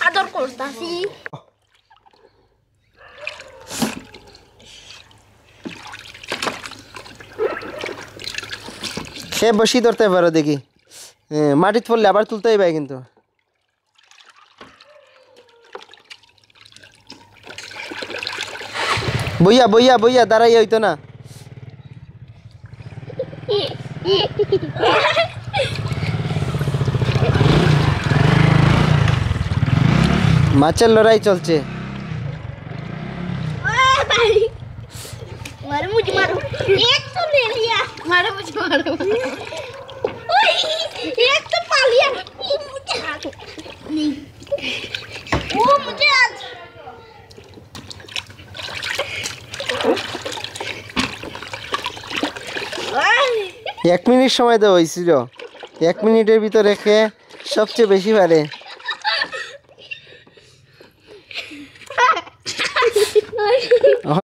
আদর করতাছি। সে বসি ধরতে পারো দেখি, মাটিতে পড়লে আবার তুলতেই পাই কিন্তু। বইয়া বইয়া বইয়া দাঁড়াই হইতো না। মাছের লড়াই চলছে। मारो मुझे मारो, एक तो ले लिया। मारो मुझे मारो, एक तो पा लिया। नहीं वो मुझे आज 1 মিনিট সময় দেওয়া হয়েছিল, 1 মিনিটের ভিতরে রেখে সবচেয়ে বেশি পারে।